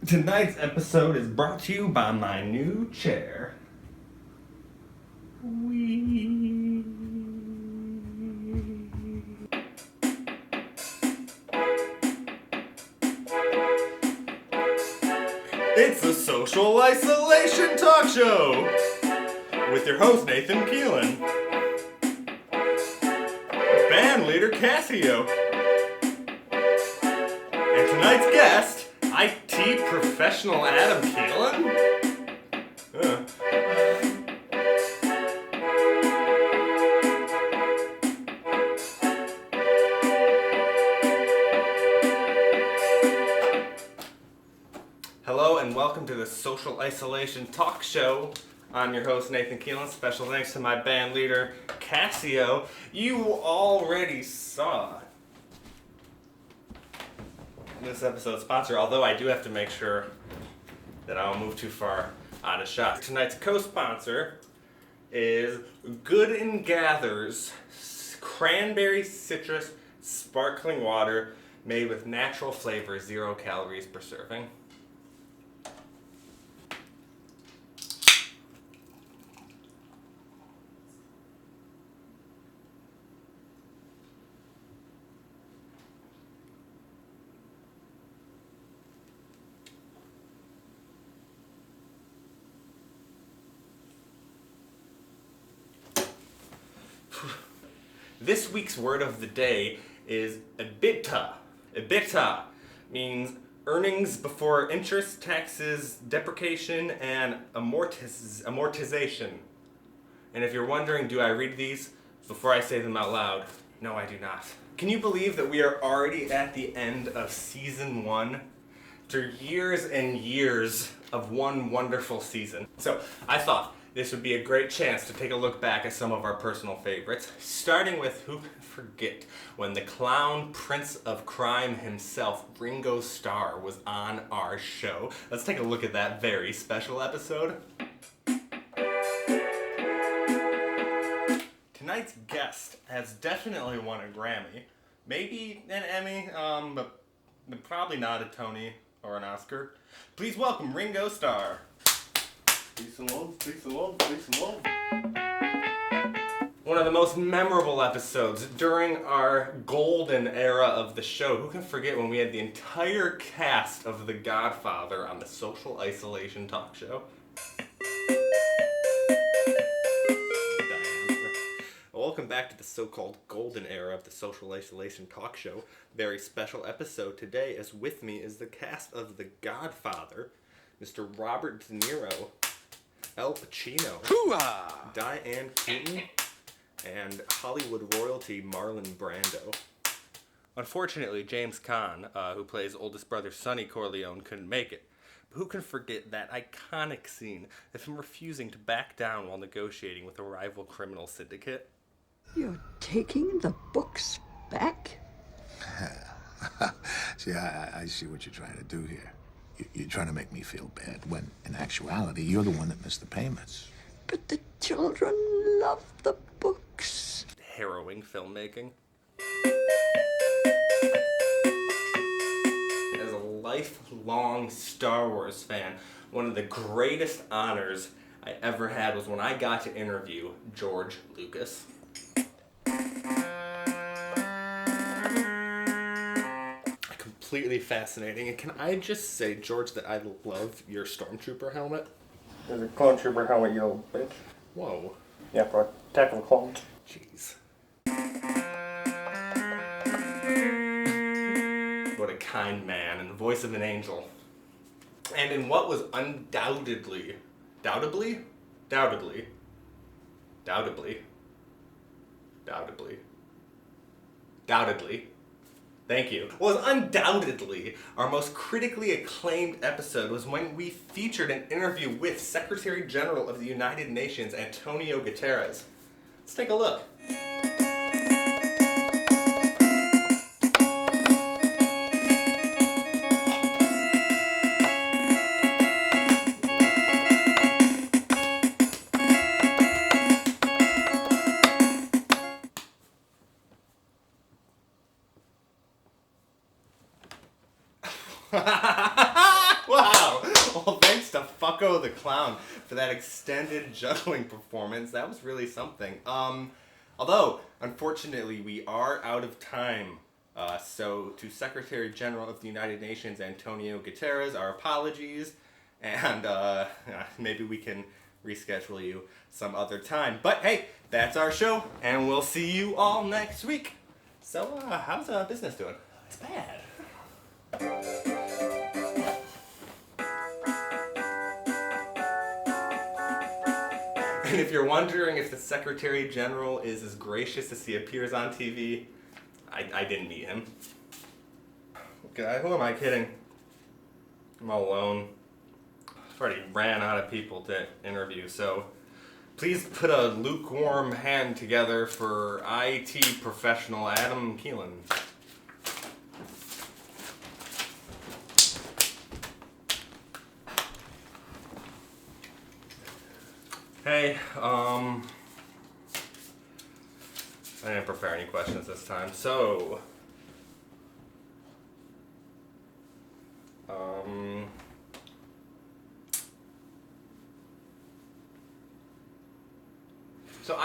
Tonight's episode is brought to you by my new chair. Whee! It's the Social Isolation Talk Show with your host Nathan Keelan, band leader Cassio, and tonight's guest, IT professional Adam Keelan. Hello and welcome to the Social Isolation Talk Show. I'm your host Nathan Keelan. Special thanks to my band leader Cassio. You already saw this episode's sponsor, although I do have to make sure that I don't move too far out of shot. Tonight's co-sponsor is Good and Gather's cranberry citrus sparkling water made with natural flavor, 0 calories per serving. This week's word of the day is EBITDA. EBITDA means earnings before interest, taxes, depreciation, and amortization. And if you're wondering, do I read these before I say them out loud? No, I do not. Can you believe that we are already at the end of season 1? After years and years of one wonderful season. So I thought this would be a great chance to take a look back at some of our personal favorites, starting with who can forget when the clown prince of crime himself, Ringo Starr, was on our show. Let's take a look at that very special episode. Tonight's guest has definitely won a Grammy, maybe an Emmy, but probably not a Tony or an Oscar. Please welcome Ringo Starr. Peace and love, peace and love, peace and love. One of the most memorable episodes during our golden era of the show. Who can forget when we had the entire cast of The Godfather on the Social Isolation Talk Show? Welcome back to the so-called golden era of the Social Isolation Talk Show. Very special episode today, as with me is the cast of The Godfather, Mr. Robert De Niro, Al Pacino, Hoo-ah! Diane Keaton, and Hollywood royalty Marlon Brando. Unfortunately, James Caan, who plays oldest brother Sonny Corleone, couldn't make it. But who can forget that iconic scene of him refusing to back down while negotiating with a rival criminal syndicate? You're taking the books back? See, I see what you're trying to do here. You're trying to make me feel bad, when, in actuality, you're the one that missed the payments. But the children love the books. Harrowing filmmaking. As a lifelong Star Wars fan, one of the greatest honors I ever had was when I got to interview George Lucas. Completely fascinating. And can I just say, George, that I love your Stormtrooper helmet? There's a clone trooper helmet, you little bitch. Whoa. Yeah, for attack of clones. Jeez. What a kind man and the voice of an angel. And in what was undoubtedly, thank you, was undoubtedly our most critically acclaimed episode was when we featured an interview with Secretary General of the United Nations, Antonio Guterres. Let's take a look. thanks to Fucko the Clown for that extended juggling performance. That was really something. Although, unfortunately, we are out of time. So, to Secretary General of the United Nations, Antonio Guterres, our apologies. And maybe we can reschedule you some other time. But hey, that's our show, and we'll see you all next week. So, how's business doing? It's bad. And if you're wondering if the Secretary General is as gracious as he appears on TV, I didn't meet him. Okay, who am I kidding? I'm all alone. I've already ran out of people to interview, so please put a lukewarm hand together for IT professional Adam Keelan. Hey, I didn't prepare any questions this time, so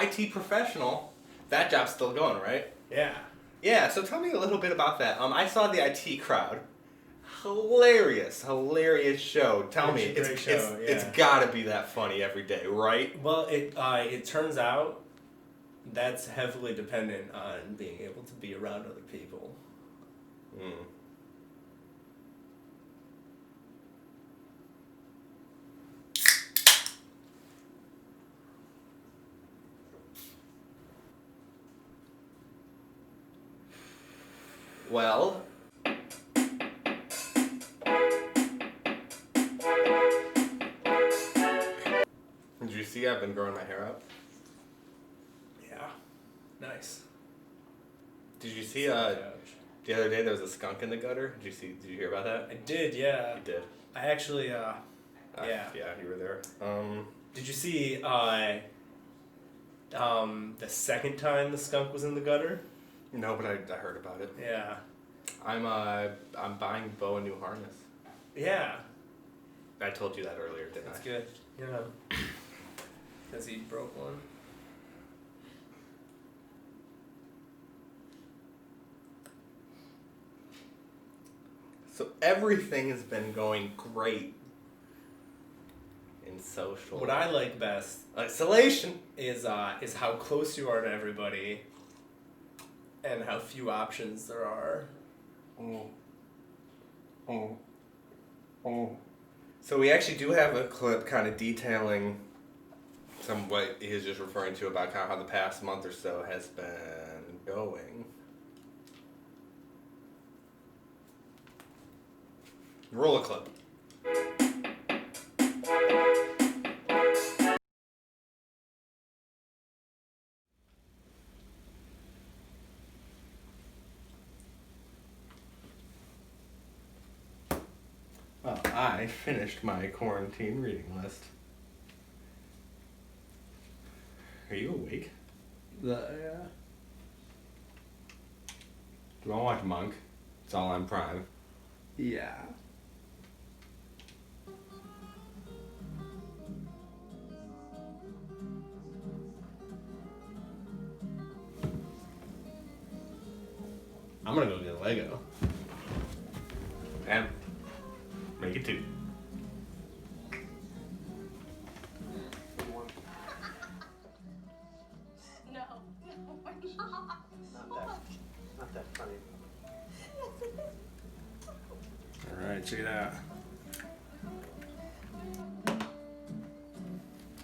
IT professional, that job's still going, right? Yeah. Yeah, so tell me a little bit about that. I saw the IT crowd. Hilarious show. Tell me, it's gotta be that funny every day, right? Well, it turns out that's heavily dependent on being able to be around other people. Well, did you see I've been growing my hair out? Yeah. Nice. Did you see the other day there was a skunk in the gutter? Did you hear about that? I did, yeah. You did. I actually, Yeah, you were there. Did you see the second time the skunk was in the gutter? No, but I heard about it. Yeah. I'm buying Bo a new harness. Yeah. I told you that earlier, didn't That's I? good. Yeah. Because he broke one. So everything has been going great in social. What I like best isolation is how close you are to everybody and how few options there are. So we actually do have a clip kind of detailing some what he's just referring to about how the past month or so has been going. Roll a clip. Well, I finished my quarantine reading list. Are you awake? Yeah. Do you want to watch Monk? It's all on Prime. Yeah. I'm gonna go get a Lego. And make it 2. No, we're not. Not that funny. Alright, check it out.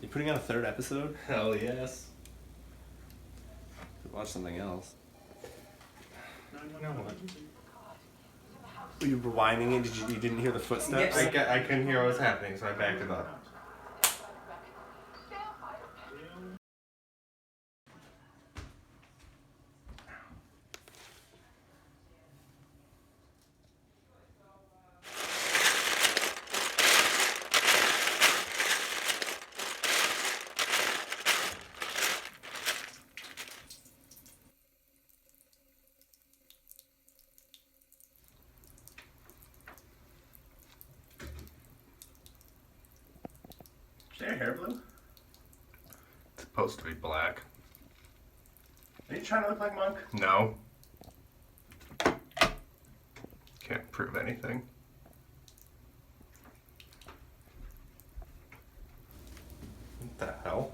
You putting out a 3rd episode? Hell yes. Watch something else. No, what? Were you rewinding it? You didn't hear the footsteps? I couldn't hear what was happening, so I backed it up. Is your hair blue? It's supposed to be black. Are you trying to look like Monk? No. Can't prove anything. What the hell?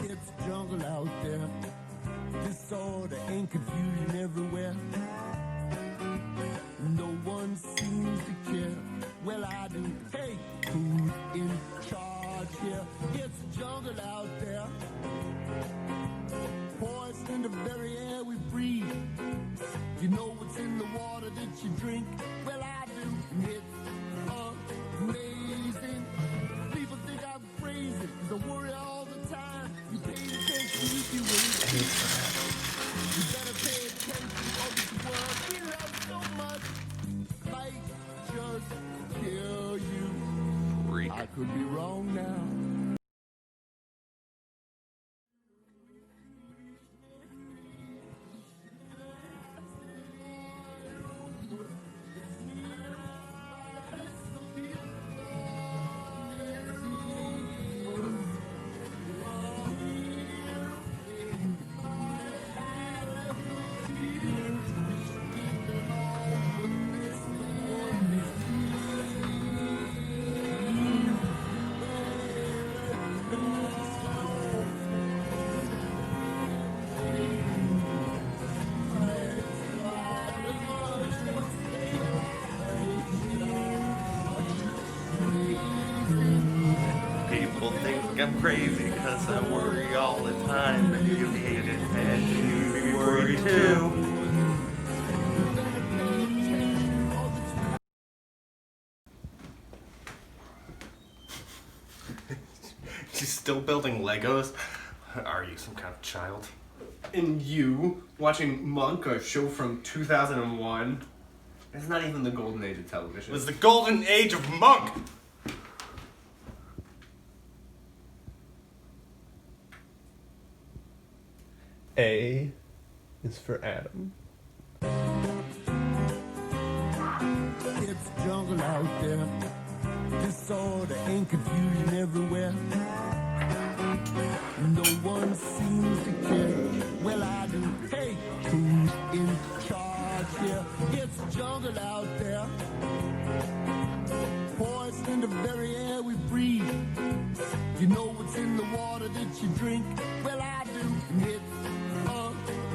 It's jungle out there, disorder and confusion everywhere. No one seems to care. Well, I do. Hey, who's in charge here? It's jungle out there, poison in the very air we breathe. You know what's in the water that you drink? Well, I do. And it's amazing. People think I'm crazy, 'cause I worry all the time. You pay attention, you do what you better pay attention, or this world we love so much might just kill you. Freak. I could be wrong now. People think I'm crazy because I worry all the time. But you hate it and you be worried too. She's still building Legos? Are you some kind of child? And you, watching Monk, a show from 2001, it's not even the golden age of television. It was the golden age of Monk! A is for Adam. It's jungle out there, disorder and confusion everywhere. No one seems to care. Well, I do. Hey, who's in charge here? It's jungle out there, poison in the very air we breathe. You know what's in the water that you drink? Well, I do. And it's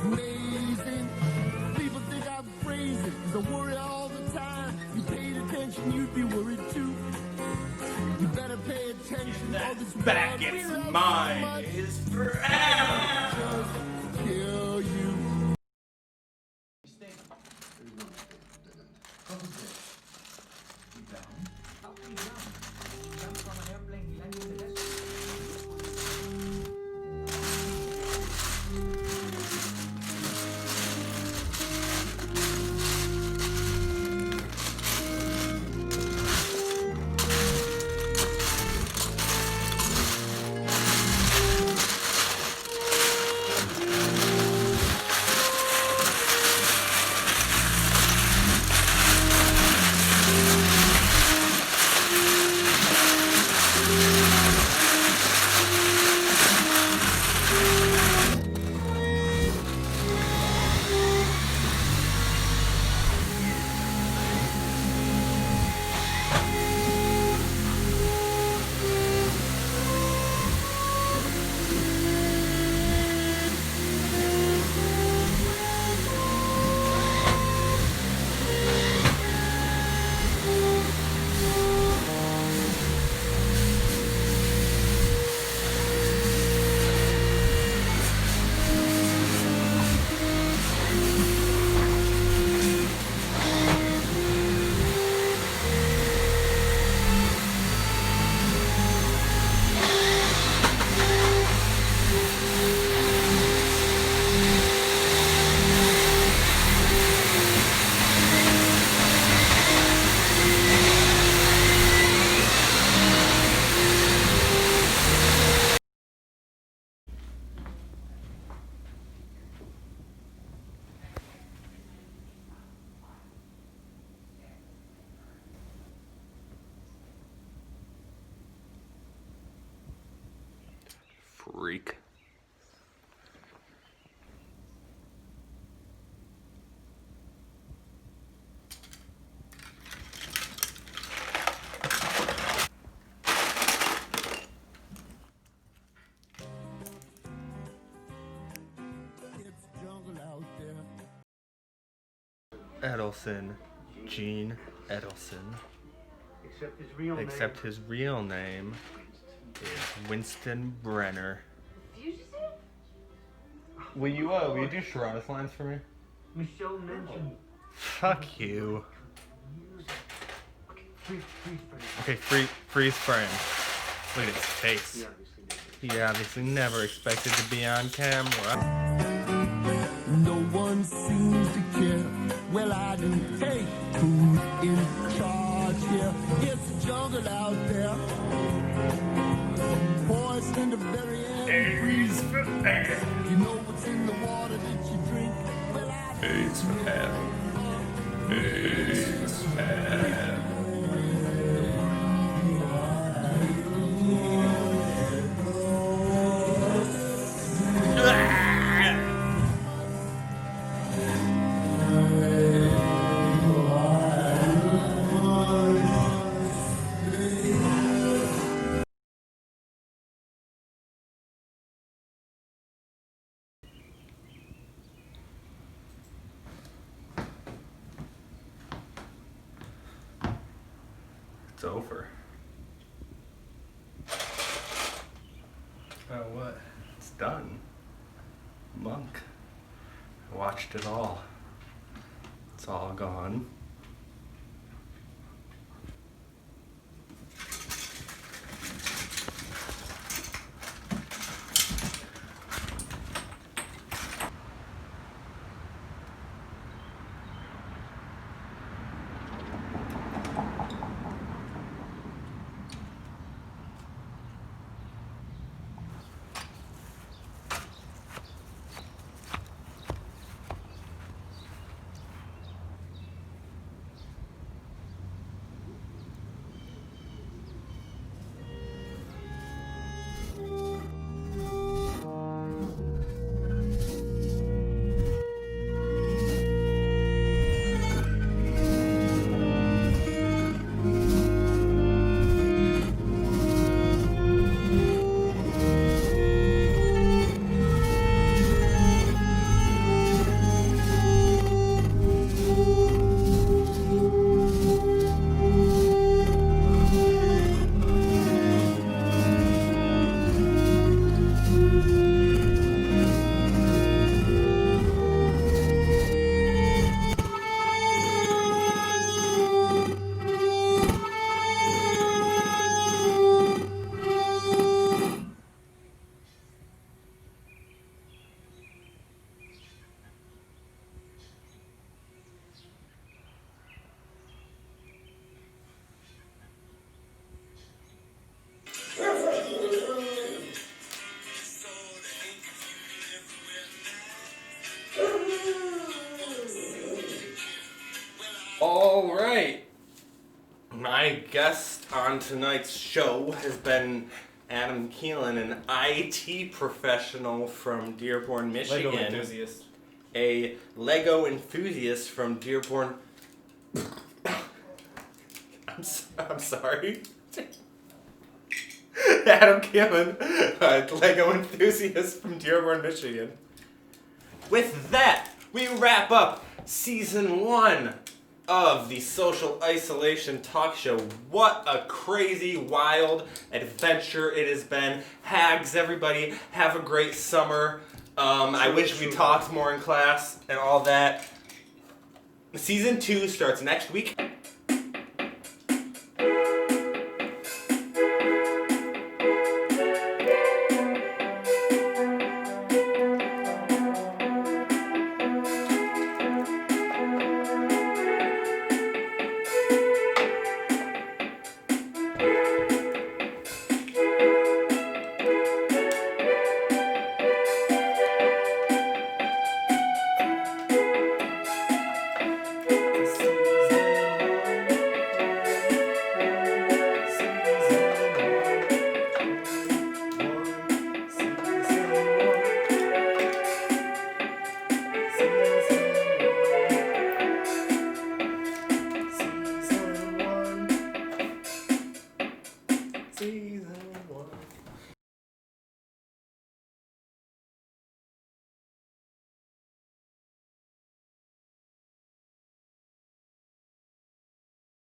amazing. People think I'm crazy, 'cause I worry all the time. You paid attention, you'd be worried too. You better pay attention. Back, it's mine! Is forever! Just kill you. freak. It's jungle out there. Edelson. Gene Edelson. Except his real name. Except his real name is Winston Brenner. Will you do Sharonda's lines for me? Michelle mentioned. Fuck you. Freeze frame. Okay, freeze frame. Look at his face. He obviously did. He obviously never expected to be on camera. No one seems to care. Well, I do. Hey, who's in charge here? It's jungle out there. Poison in the very air. A's for air. You know what's in the water that you drink. Well, I do. A's for air. A's for air. It's over. Oh, what? It's done. Monk. I watched it all. It's all gone. All right. My guest on tonight's show has been Adam Keelan, an IT professional from Dearborn, Michigan. Lego enthusiast. A Lego enthusiast from Dearborn. I'm sorry. Adam Keelan, a Lego enthusiast from Dearborn, Michigan. With that, we wrap up season 1 of the Social Isolation Talk Show. What a crazy, wild adventure it has been. Hags, everybody, have a great summer. I wish we talked more in class and all that. Season 2 starts next week.